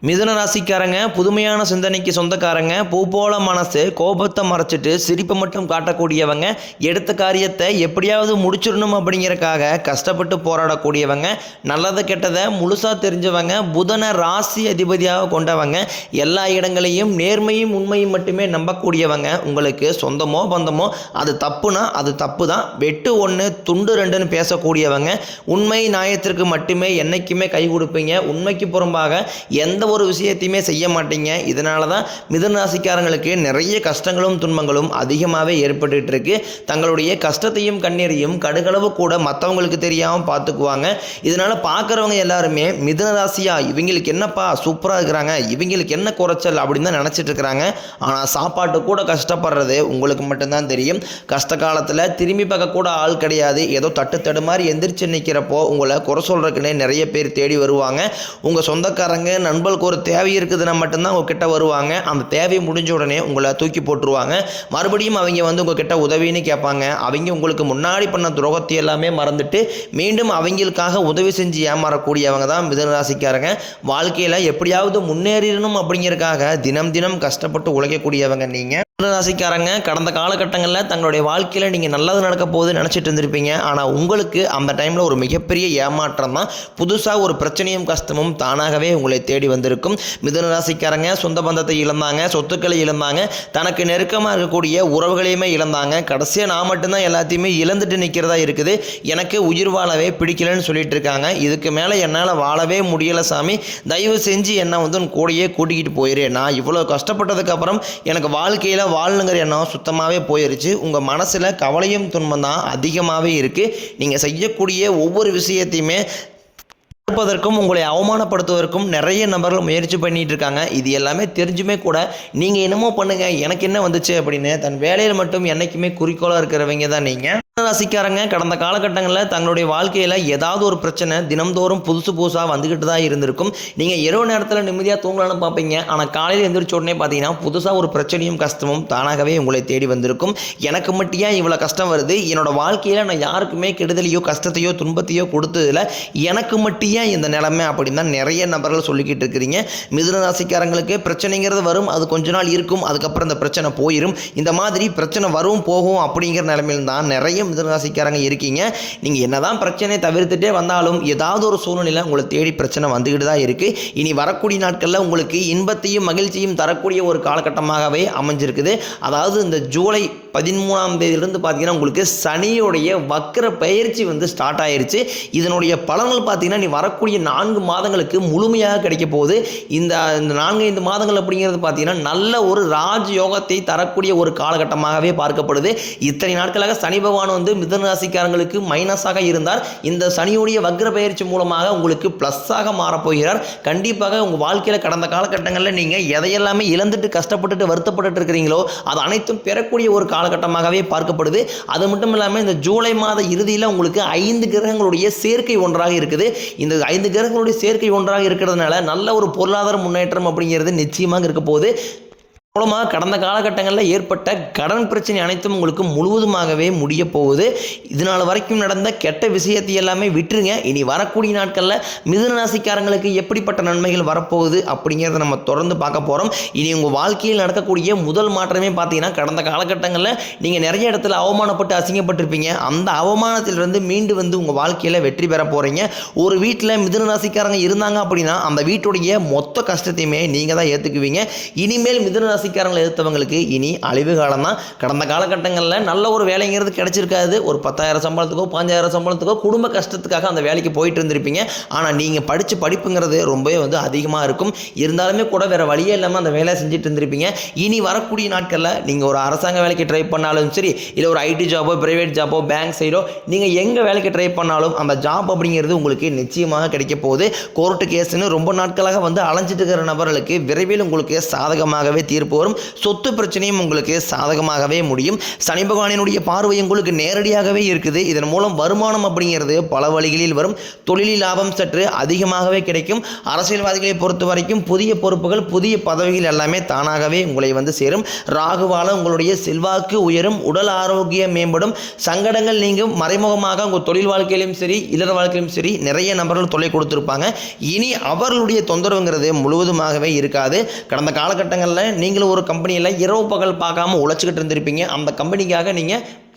மிதுன ராசிக்காரங்க புதுமையான சிந்தனைக்கு சொந்தக்காரங்க, பூ போல மனசு, கோபத்தை மறைச்சிட்டு சிரிப்பை மட்டும் காட்டக்கூடியவங்க, எடுத்த காரியத்தை எப்படியாவது முடிச்சிடணும் அப்படிங்கிறக்காக கஷ்டப்பட்டு போராடக்கூடியவங்க, நல்லது கெட்டதை முழுசாக தெரிஞ்சவங்க, புதனை ராசி அதிபதியாக கொண்டவங்க, எல்லா இடங்களையும் நேர்மையும் உண்மையும் மட்டுமே நம்பக்கூடியவங்க. உங்களுக்கு சொந்தமோ பந்தமோ அது தப்புனா அது தப்பு தான், வெட்டு ஒன்று துண்டு ரெண்டுன்னு பேசக்கூடியவங்க, உண்மை நியாயத்திற்கு மட்டுமே என்னைக்குமே கை கொடுப்பீங்க, உண்மைக்கு புறம்பாக எந்த ஒரு விஷயத்தையுமே செய்ய மாட்டீங்க. இதனால தான் மிதுன ராசிக்காரங்களுக்கு நிறைய கஷ்டங்களும் துன்பங்களும் அதிகமாகவே ஏற்பட்டு இருக்கு. தங்களுடைய கஷ்டத்தையும் கண்ணீரையும் கடுகளவு கூட மற்றவங்களுக்கு தெரியாமல் பார்த்துக்குவாங்க. இதனால பார்க்குறவங்க எல்லாருமே மிதுன ராசியா இவங்களுக்கு என்னப்பா சூப்பராக இருக்கிறாங்க, இவங்களுக்கு என்ன குறைச்சல் அப்படின்னு தான் நினச்சிட்டு இருக்கிறாங்க. ஆனால் சாப்பாட்டு கூட கஷ்டப்படுறது உங்களுக்கு மட்டும்தான் தெரியும். கஷ்ட காலத்தில் திரும்பி பார்க்க கூட ஆள் கிடையாது. ஏதோ தட்டு மாதிரி எந்திரிச்சு நிற்கிறப்போ உங்களை குறை சொல்கிறதுக்குன்னே நிறைய பேர் தேடி வருவாங்க. உங்கள் சொந்தக்காரங்க நண்பர்களுக்கு ஒரு தேவை இருக்குதுன்னா மட்டும்தான் உங்ககிட்ட வருவாங்க. அந்த தேவை முடிஞ்ச உடனே உங்களை தூக்கி போட்டுருவாங்க. மறுபடியும் அவங்க உங்ககிட்ட உதவின்னு கேட்பாங்க. அவங்க உங்களுக்கு முன்னாடி பண்ண துரோகத்தை எல்லாமே மறந்துட்டு மீண்டும் அவங்களுக்காக உதவி செஞ்சு ஏமாறக்கூடியவங்க தான் மிதுன ராசிக்காரங்க. வாழ்க்கையில் எப்படியாவது முன்னேறிடணும் அப்படிங்கிறதுக்காக தினம் தினம் கஷ்டப்பட்டு உழைக்கக்கூடியவங்க நீங்கள். ராசிக்காரங்க கடந்த காலகட்டங்களில் தங்களுடைய வாழ்க்கையில் நீங்கள் நல்லது நடக்க போகுது நினச்சிட்டு இருந்திருப்பீங்க. ஆனால் உங்களுக்கு அந்த டைமில் ஒரு மிகப்பெரிய ஏமாற்றம் தான். புதுசாக ஒரு பிரச்சனையும் கஷ்டமும் தானாகவே உங்களை தேடி வந்திருக்கும். மிதுன ராசிக்காரங்க சொந்த பந்தத்தை இழந்தாங்க, சொத்துக்களை இழந்தாங்க, தனக்கு நெருக்கமாக இருக்கக்கூடிய உறவுகளையுமே இழந்தாங்க. கடைசியாக நான் மட்டும்தான் எல்லாத்தையுமே இழந்துட்டு நிற்கிறதா இருக்குது, எனக்கு உயிர் வாழவே பிடிக்கலன்னு சொல்லிட்டு இருக்காங்க. இதுக்கு மேலே என்னால் வாழவே முடியலை சாமி, தயவு செஞ்சு என்னை உன் கூடையே கூட்டிக்கிட்டு போயிரு. நான் இவ்வளோ கஷ்டப்பட்டதுக்கப்புறம் எனக்கு வாழ்க்கையில் வாழணுங்கிற எண்ணம் சுத்தமாகவே போயிருச்சு. உங்கள் மனசில் கவலையும் துன்பம் தான் அதிகமாகவே இருக்குது. நீங்கள் செய்யக்கூடிய ஒவ்வொரு விஷயத்தையுமே தடுப்பதற்கும் உங்களை அவமானப்படுத்துவதற்கும் நிறைய நபர்கள் முயற்சி பண்ணிட்டு இருக்காங்க. இது எல்லாமே தெரிஞ்சுமே கூட நீங்கள் என்னமோ பண்ணுங்க எனக்கு என்ன வந்துச்சு அப்படின்னு தன் வேலையில் மட்டும் என்றைக்குமே குறிக்கோளாக இருக்கிறவங்க தான் நீங்கள். ராசிக்காரங்க கடந்த காலகட்டங்களில் தங்களுடைய வாழ்க்கையில் ஏதாவது ஒரு பிரச்சனை தினம்தோறும் புதுசாக வந்துக்கிட்டு தான் இருந்திருக்கும். நீங்கள் இரவு நேரத்தில் நிம்மதியாக தூங்கலான்னு பார்ப்பீங்க. ஆனால் காலையில் எந்திரிச்ச உடனே பார்த்தீங்கன்னா புதுசாக ஒரு பிரச்சனையும் கஷ்டமும் தானாகவே உங்களை தேடி வந்திருக்கும். எனக்கு மட்டும் ஏன் இவ்வளோ கஷ்டம் வருது, என்னோட வாழ்க்கையில் நான் யாருக்குமே கெடுதலையோ கஷ்டத்தையோ துன்பத்தையோ கொடுத்ததில்ல, எனக்கு மட்டும் ஏன் இந்த நிலைமை அப்படின்னு தான் நிறைய நபர்கள் சொல்லிக்கிட்டு இருக்கிறீங்க. மிதுன ராசிக்காரங்களுக்கு பிரச்சனைங்கிறது வரும், அது கொஞ்ச நாள் இருக்கும், அதுக்கப்புறம் இந்த பிரச்சனை போயிடும். இந்த மாதிரி பிரச்சனை வரும் போகும் அப்படிங்கிற நிலைமையில் தான் நிறைய மிதுன ராசிக்காரங்க இருக்கீங்க. நீங்கள் என்னதான் பிரச்சனையை தவிர்த்துட்டே வந்தாலும் ஏதாவது ஒரு சூழ்நிலையில் உங்களை தேடி பிரச்சனை வந்துக்கிட்டு தான் இருக்குது. இனி வரக்கூடிய நாட்களில் உங்களுக்கு இன்பத்தையும் மகிழ்ச்சியும் தரக்கூடிய ஒரு காலகட்டமாகவே அமைஞ்சிருக்குது. அதாவது இந்த ஜூலை 13ஆம் தேதியிலிருந்து பார்த்தீங்கன்னா உங்களுக்கு சனியோடைய வக்கர பயிற்சி ஸ்டார்ட் ஆயிருச்சு. இதனுடைய பலன்கள் பார்த்தீங்கன்னா நீ வரக்கூடிய 4 மாதங்களுக்கு முழுமையாக கிடைக்க போகுது. இந்த 4-5 மாதங்கள் அப்படிங்கிறது பார்த்தீங்கன்னா நல்ல ஒரு ராஜ் யோகத்தை தரக்கூடிய ஒரு காலகட்டமாகவே பார்க்கப்படுது. இத்தனை நாட்களாக சனி பகவான் மிதுன ராசிக்காரங்களுக்கு மைனஸாக இருந்தார். இந்த சனியுடைய வக்ர பயிற்சி மூலமாக உங்களுக்கு பிளஸ்ஸாக மாறப்போகிறார். கண்டிப்பாக உங்கள் வாழ்க்கையில் கடந்த காலகட்டங்களில் நீங்கள் எதையெல்லாமே இழந்துட்டு கஷ்டப்பட்டுட்டு வருத்தப்பட்டு இருக்கிறீங்களோ அது அனைத்தும் பெறக்கூடிய ஒரு காலகட்டமாகவே பார்க்கப்படுது. அது மட்டும் இல்லாமல் இந்த ஜூலை மாத இறுதியில் உங்களுக்கு 5 கிரகங்களுடைய சேர்க்கை ஒன்றாக இருக்குது. இந்த 5 கிரகங்களுடைய சேர்க்கை ஒன்றாக இருக்கிறதுனால நல்ல ஒரு பொருளாதார முன்னேற்றம் அப்படிங்கிறது நிச்சயமாக இருக்க போகுது. மூலமாக கடந்த காலகட்டங்களில் ஏற்பட்ட கடன் பிரச்சனை அனைத்தும் உங்களுக்கு முழுவதுமாகவே முடிய போகுது. இதனால் வரைக்கும் நடந்த கெட்ட விஷயத்தை எல்லாமே விட்டுருங்க. இனி வரக்கூடிய நாட்களில் மிதுன ராசிக்காரங்களுக்கு எப்படிப்பட்ட நன்மைகள் வரப்போகுது அப்படிங்கிறத நம்ம தொடர்ந்து பார்க்க போகிறோம். இனி உங்கள் வாழ்க்கையில் நடக்கக்கூடிய முதல் மாற்றமே பார்த்தீங்கன்னா கடந்த காலகட்டங்களில் நீங்கள் நிறைய இடத்துல அவமானப்பட்டு அசிங்கப்பட்டிருப்பீங்க. அந்த அவமானத்திலிருந்து மீண்டு உங்கள் வாழ்க்கையில் வெற்றி பெற போகிறீங்க. ஒரு வீட்டில் மிதுன ராசிக்காரங்க இருந்தாங்க அப்படின்னா அந்த வீட்டுடைய மொத்த கஷ்டத்தையுமே நீங்கள் தான் ஏற்றுக்குவீங்க. இனிமேல் மிதுன ராசிக்காரங்களை எதிர்த்தவங்களுக்கு இனி அழிவு காலம் தான். கடந்த காலகட்டங்களில் நல்ல ஒரு வேலைங்கிறது கிடைச்சிருக்காது. ஒரு 10,000 சம்பளத்துக்கோ 5,000 சம்பளத்துக்கோ குடும்ப கஷ்டத்துக்காக அந்த வேலைக்கு போயிட்டு இருந்திருப்பீங்க. ஆனால் நீங்கள் படித்த படிப்புங்கிறது ரொம்பவே அதிகமாக இருக்கும். இருந்தாலுமே கூட வேறு வழியே இல்லாமல் அந்த வேலையை செஞ்சுட்டு இருந்திருப்பீங்க. இனி வரக்கூடிய நாட்களில் நீங்கள் ஒரு அரசாங்க வேலைக்கு ட்ரை பண்ணாலும் சரி, இல்லை ஒரு ஐடி ஜாபோ பிரைவேட் ஜாபோ பேங்க் சைடோ நீங்கள் எங்கே வேலைக்கு ட்ரை பண்ணாலும் அந்த ஜாப் அப்படிங்கிறது உங்களுக்கு நிச்சயமாக கிடைக்க போகுது. கோர்ட்டு கேஸ்ன்னு ரொம்ப நாட்களாக அலைஞ்சிட்டு இருக்கிற நபர்களுக்கு விரைவில் உங்களுக்கு சாதகமாகவே தீர்ப்பு திருப்பி வரும். சொத்து பிரச்சனையும் உங்களுக்கு சாதகமாகவே முடியும். சனி பகவானினுடைய பார்வை உங்களுக்கு நேரடியாகவே இருக்குது. இதன் மூலம் வருமானம் அப்படிங்கிறது பல வழிகளில் வரும். தொழிலில் லாபம் சற்று அதிகமாகவே கிடைக்கும். அரசியல்வாதிகளை பொறுத்த வரைக்கும் புதிய பொறுப்புகள், புதிய பதவிகள் எல்லாமே தானாகவே உங்களை வந்து சேரும். ராகுவால உங்களுடைய செல்வாக்கு உயரும், உடல் ஆரோக்கியம் மேம்படும், சங்கடங்கள் நீங்கும். மறைமுகமாக உங்கள் தொழில் வாழ்க்கையிலும் சரி, இல்லற வாழ்க்கையிலும் சரி நிறைய நபர்கள் தொல்லை கொடுத்துருப்பாங்க. இனி அவர்களுடைய தொந்தரவுங்கிறது முழுவதுமாகவே இருக்காது. கடந்த காலகட்டங்களில் நீங்களும் ஒரு கம்பெனியில் இரவு பகல் பார்க்காம உழைச்சிக்கிட்டு இருந்திருப்பீங்க. அந்த கம்பெனிக்காக நீங்கள்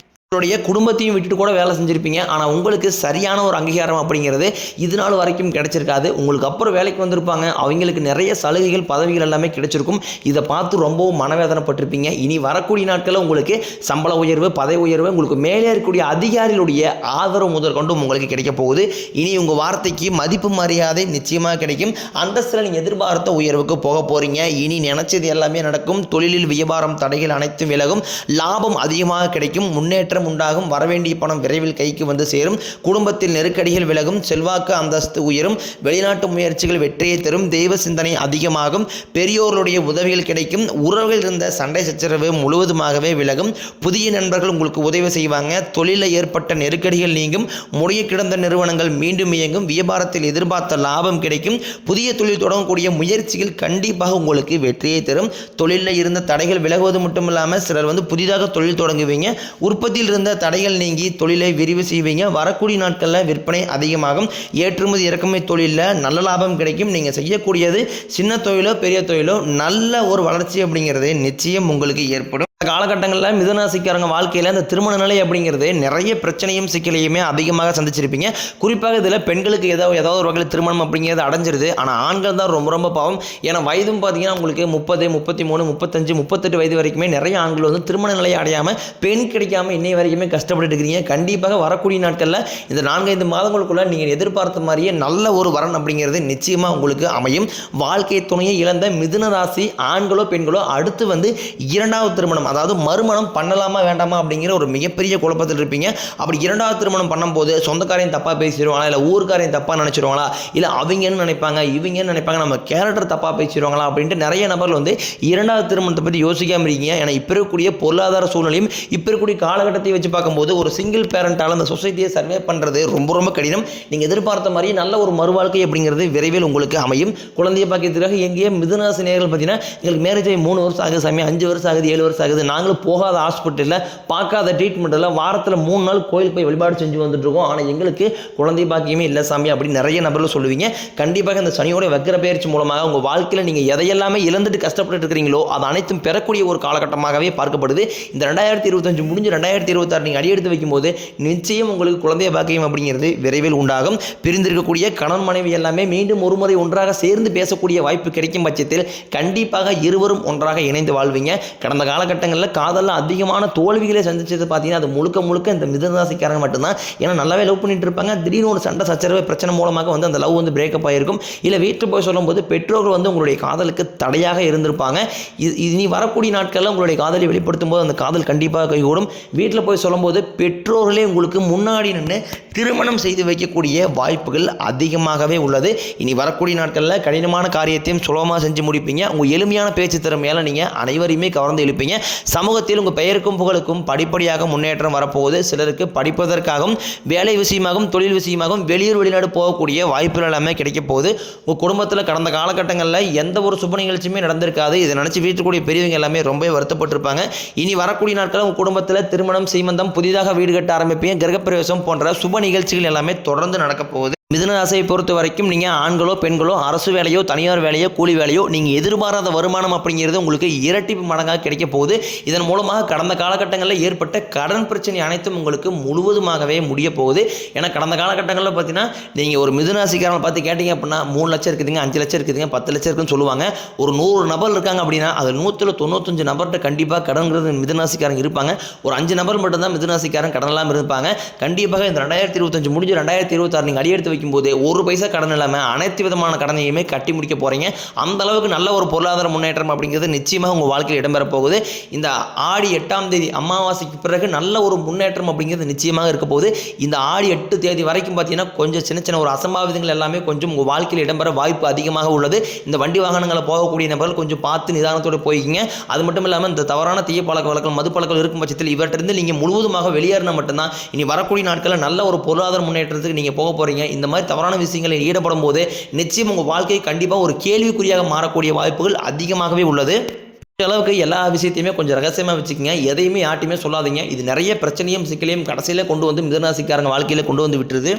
உங்களுடைய குடும்பத்தையும் விட்டுட்டு கூட வேலை செஞ்சுருப்பீங்க. ஆனால் உங்களுக்கு சரியான ஒரு அங்கீகாரம் அப்படிங்கிறது இது நாள் வரைக்கும் கிடைச்சிருக்காது. உங்களுக்கு அப்புறம் வேலைக்கு வந்திருப்பாங்க, அவங்களுக்கு நிறைய சலுகைகள், பதவிகள் எல்லாமே கிடைச்சிருக்கும். இதை பார்த்து ரொம்பவும் மனவேதனைப்பட்டிருப்பீங்க. இனி வரக்கூடிய நாட்களில் உங்களுக்கு சம்பள உயர்வு, பதவி உயர்வு, உங்களுக்கு மேலே இருக்கக்கூடிய அதிகாரிகளுடைய ஆதரவு முதற்கொண்டும் உங்களுக்கு கிடைக்க போகுது. இனி உங்கள் வார்த்தைக்கு மதிப்பு மரியாதை நிச்சயமாக கிடைக்கும். அந்தஸ்தில் நீங்கள் எதிர்பார்த்த உயர்வுக்கு போக போகிறீங்க. இனி நினைச்சது எல்லாமே நடக்கும். தொழிலில் வியாபாரம் தடைகள் அனைத்தும் விலகும். லாபம் அதிகமாக கிடைக்கும். முன்னேற்றம் உண்டாகும். வரவேண்டிய பணம் விரைவில் கைக்கு வந்து சேரும். குடும்பத்தில் நெருக்கடிகள் விலகும். செல்வாக்கு அந்தஸ்து உயரும். வெளிநாட்டு முயற்சிகள் வெற்றியை தரும். தெய்வ சிந்தனை அதிகமாகும். பெரியோர்களுடைய உதவிகள் கிடைக்கும். உறவுகள் இருந்த சண்டை சச்சரவு முழுவதுமாகவே விலகும். புதிய நண்பர்கள் உங்களுக்கு உதவி செய்வாங்க. தொழிலில் ஏற்பட்ட நெருக்கடிகள் நீங்கும். முறைய கிடந்த நிறுவனங்கள் மீண்டும் இயங்கும். வியாபாரத்தில் எதிர்பார்த்த லாபம் கிடைக்கும். புதிய தொழில் தொடங்கக்கூடிய முயற்சிகள் கண்டிப்பாக உங்களுக்கு வெற்றியை தரும். தொழிலில் இருந்த தடைகள் விலகுவது மட்டும் இல்லாமல் சிலர் வந்து புதிதாக தொழில் தொடங்குவீங்க. உற்பத்தியில் இருந்த தடைகள் நீங்கி தொழிலை விரிவு செய்வீங்க. வரக்கூடிய நாட்களில் விற்பனை அதிகமாகும். ஏற்றுமதி இறக்குமதி தொழிலில் நல்ல லாபம் கிடைக்கும். நீங்கள் செய்யக்கூடியது சின்ன தொழிலோ பெரிய தொழிலோ நல்ல ஒரு வளர்ச்சி அப்படிங்கிறது நிச்சயம் உங்களுக்கு ஏற்படும். காலகட்டங்களில் மிதுனராசிக்காரங்க வாழ்க்கையில் இந்த திருமண நிலை அப்படிங்கிறது நிறைய பிரச்சனையும் சிக்கலையுமே அதிகமாக சந்திச்சிருப்பீங்க. குறிப்பாக இதில் பெண்களுக்கு ஏதாவது ஒரு வகையில் திருமணம் அப்படிங்கிறது அடைஞ்சிருது. ஆனால் ஆண்கள் தான் ரொம்ப ரொம்ப பாவம். ஏன்னா வயதும் பார்த்தீங்கன்னா உங்களுக்கு 30, 33, 35, 38 வயது வரைக்குமே நிறைய ஆண்கள் வந்து திருமண நிலையை அடையாமல் பெண் கிடைக்காமல் இன்னை வரைக்குமே கஷ்டப்பட்டு இருக்கிறீங்க. கண்டிப்பாக வரக்கூடிய நாட்களில் இந்த 4-5 மாதங்களுக்குள்ள நீங்கள் எதிர்பார்த்த மாதிரியே நல்ல ஒரு வரன் அப்படிங்கிறது நிச்சயமாக உங்களுக்கு அமையும். வாழ்க்கை துணையை இழந்த மிதுன ராசி ஆண்களோ பெண்களோ அடுத்து வந்து இரண்டாவது திருமணம், அதாவது மறுமணம் பண்ணலாமா வேண்டாமா அப்படிங்கிற ஒரு மிகப்பெரிய குழப்பத்தில் இருப்பீங்க. அப்படி இரண்டாவது திருமணம் பண்ணும்போது சொந்தக்காரையும் தப்பாக பேசிடுவாங்களா, இல்லை ஊருக்காரையும் தப்பாக நினச்சிடுவாங்களா, இல்லை அவங்கன்னு நினைப்பாங்க இவங்கன்னு நினைப்பாங்க, நம்ம கேரக்டர் தப்பாக பேசிடுவாங்களா அப்படின்ட்டு நிறைய நபர்கள் வந்து இரண்டாவது திருமணத்தை பற்றி யோசிக்காமல் இருக்கீங்க. ஏன்னா இப்போ இருக்கக்கூடிய பொருளாதார சூழ்நிலையும் இப்போ இருக்கக்கூடிய காலகட்டத்தை வச்சு பார்க்கும்போது ஒரு சிங்கிள் பேரண்டால் அந்த சொசைட்டியை சர்வே பண்ணுறது ரொம்ப ரொம்ப கடினம். நீங்கள் எதிர்பார்த்த மாதிரி நல்ல ஒரு மறுவாழ்க்கை அப்படிங்கிறது விரைவில் உங்களுக்கு அமையும். குழந்தைய பாக்கியத்திற்காக எங்கேயே மிதுனராசி நேயர்கள் பார்த்தீங்கன்னா எங்களுக்கு மேரேஜ் ஆகி 3 வருஷம் ஆகுது சாமி, 5 வருஷம் ஆகுது, 7 வருஷம் ஆகுது, நாங்களும் போகாத ஹாஸ்பிட்டலில் பார்க்காத ட்ரீட்மெண்ட்டில் வாரத்தில் 3 நாள் கோயில் போய் வழிபாடு செஞ்சு வந்துட்டுருக்கோம், ஆனால் எங்களுக்கு குழந்தை பாக்கியமே இல்லை சாமி அப்படின்னு நிறைய நபர்கள் சொல்லுவீங்க. கண்டிப்பாக இந்த சனியோட வக்கிர பயிற்சி மூலமாக உங்கள் வாழ்க்கையில் நீங்கள் எதையெல்லாமே இழந்துட்டு கஷ்டப்பட்டு இருக்கிறீங்களோ அது அனைத்தும் பெறக்கூடிய ஒரு காலகட்டமாகவே பார்க்கப்படுது. இந்த 2025 முடிஞ்சு 2026 நீங்கள் அடியெடுத்து வைக்கும்போது நிச்சயம் உங்களுக்கு குழந்தை பாக்கியம் அப்படிங்கிறது விரைவில் உண்டாகும். பிரிந்திருக்கக்கூடிய கணவன் மனைவி எல்லாமே மீண்டும் ஒருமுறை ஒன்றாக சேர்ந்து பேசக்கூடிய வாய்ப்பு கிடைக்கும் பட்சத்தில் கண்டிப்பாக இருவரும் ஒன்றாக இணைந்து வாழ்வீங்க. கடந்த காலகட்டங்களில் காதலில் அதிகமான தோல்விகளை சந்திச்சது பார்த்தீங்கன்னா அது முழுக்க முழுக்க இந்த மிதுனராசிக்காரங்க மட்டும்தான். ஏன்னா நல்லாவே லவ் பண்ணிட்டு இருப்பாங்க, திடீர்னு ஒரு சண்டை சச்சரவு பிரச்சனை மூலமாக வந்து அந்த லவ் வந்து பிரேக்கப் ஆகிருக்கும். இல்லை வீட்டில் போய் சொல்லும்போது பெற்றோர்கள் வந்து உங்களுடைய காதலுக்கு தடையாக இருந்திருப்பாங்க. இனி வரக்கூடிய நாட்களில் உங்களுடைய காதலை வெளிப்படுத்தும் போது அந்த காதல் கண்டிப்பாக கைகூடும். வீட்டில் போய் சொல்லும்போது பெற்றோர்களே உங்களுக்கு முன்னாடி நின்று திருமணம் செய்து வைக்கக்கூடிய வாய்ப்புகள் அதிகமாகவே உள்ளது. இனி வரக்கூடிய நாட்களில் கடினமான காரியத்தையும் சுலபமாக செஞ்சு முடிப்பீங்க. உங்கள் எளிமையான பேச்சு திறமையால் நீங்கள் அனைவரையுமே கவர்ந்து எழுப்பீங்க. சமூகத்தில் உங்கள் பெயருக்கும் புகழுக்கும் படிப்படியாக முன்னேற்றம் வரப்போகுது. சிலருக்கு படிப்பதற்காகவும் வேலை விஷயமாகவும் தொழில் விஷயமாகவும் வெளியூர் வெளிநாடு போகக்கூடிய வாய்ப்புகள் எல்லாமே கிடைக்க போகுது. உங்கள் குடும்பத்தில் கடந்த காலகட்டங்களில் எந்த ஒரு சுப நிகழ்ச்சியுமே நடந்திருக்காது. இதை நினச்சி வீட்டுக்கூடிய பெரியவங்க எல்லாமே ரொம்ப வருத்தப்பட்டிருப்பாங்க. இனி வரக்கூடிய நாட்களில் உங்கள் குடும்பத்தில் திருமணம், சீமந்தம், புதிதாக வீடு கட்ட ஆரம்பிப்பீங்க. கிரகப்பிரவேசம் போன்ற சுப நிகழ்ச்சிகள் எல்லாமே தொடர்ந்து நடக்க போகுது. மிதுன ராசியை பொறுத்த வரைக்கும் நீங்கள் ஆண்களோ பெண்களோ அரசு வேலையோ தனியார் வேலையோ கூலி வேலையோ நீங்கள் எதிர்பாராத வருமானம் அப்படிங்கிறது உங்களுக்கு இரட்டிப்பு மடங்காக கிடைக்க போகுது. இதன் மூலமாக கடந்த காலகட்டங்களில் ஏற்பட்ட கடன் பிரச்சனை அனைத்தும் உங்களுக்கு முழுவதுமாகவே முடிய போகுது. ஏன்னா கடந்த காலகட்டங்களில் பார்த்தீங்கன்னா நீங்கள் ஒரு மிதுன ராசிக்காரங்களை பார்த்து கேட்டிங்க அப்படின்னா 3 லட்சம் இருக்குதுங்க, 5 லட்சம் இருக்குதுங்க, 10 லட்சம் இருக்குன்னு சொல்லுவாங்க. ஒரு 100 நபர் இருக்காங்க அப்படின்னா அது 195 நபர்கிட்ட கண்டிப்பாக கடன்கிறது மிதுன ராசிக்காரங்க இருப்பாங்க. ஒரு 5 நபர் மட்டும்தான் மிதுன ராசிக்காரன் கடன் இல்லாமல் இருப்பாங்க. கண்டிப்பாக இந்த 2025 முடிஞ்சு 2026 நீங்கள் அடியெடுத்து முடிக்கும் போது ஒரு பைசா கடன் இல்லாமல் அனைத்து விதமான கடனையுமே கட்டி முடிக்க போகிறீங்க. அந்த அளவுக்கு நல்ல ஒரு பொருளாதார முன்னேற்றம் அப்படிங்கிறது நிச்சயமாக உங்கள் வாழ்க்கையில் இடம்பெற போகுது. இந்த ஆடி 8ஆம் தேதி அமாவாசைக்கு பிறகு நல்ல ஒரு முன்னேற்றம் அப்படிங்கிறது நிச்சயமாக இருக்க போகுது. இந்த ஆடி 8 தேதி வரைக்கும் பார்த்தீங்கன்னா கொஞ்சம் சின்ன சின்ன ஒரு அசம்பாவிதங்கள் எல்லாமே கொஞ்சம் உங்கள் வாழ்க்கையில் இடம்பெற வாய்ப்பு அதிகமாக உள்ளது. இந்த வண்டி வாகனங்களை போகக்கூடிய நபர்கள் கொஞ்சம் பார்த்து நிதானத்தோடு போய்க்கிங்க. அது மட்டும் இல்லாமல் இந்த தவறான தீய பழக்க வழக்கம் மது பழக்கம் இருக்கும் பட்சத்தில் இவற்றிலிருந்து நீங்கள் முழுவதுமாக வெளியேறினா மட்டும்தான் இனி வரக்கூடிய நாட்களில் நல்ல ஒரு பொருளாதார முன்னேற்றத்துக்கு நீங்கள் போக போகிறீங்க. இந்த மாதிரி தவறான விஷயங்களில் ஈடுபடும் போது நிச்சயம் உங்கள் வாழ்க்கை கண்டிப்பாக ஒரு கேள்விக்குறியாக மாறக்கூடிய வாய்ப்புகள் அதிகமாகவே உள்ளது. அளவுக்கு எல்லா விஷயத்தையுமே கொஞ்சம் ரகசியமாக வச்சுக்கோங்க. எதையுமே யார்ட்டையுமே சொல்லாதீங்க. இது நிறைய பிரச்சனையும் சிக்கலையும் கடைசியில் கொண்டு வந்து மிதுன ராசிக்காரங்க வாழ்க்கையில் கொண்டு வந்து விட்டுருது.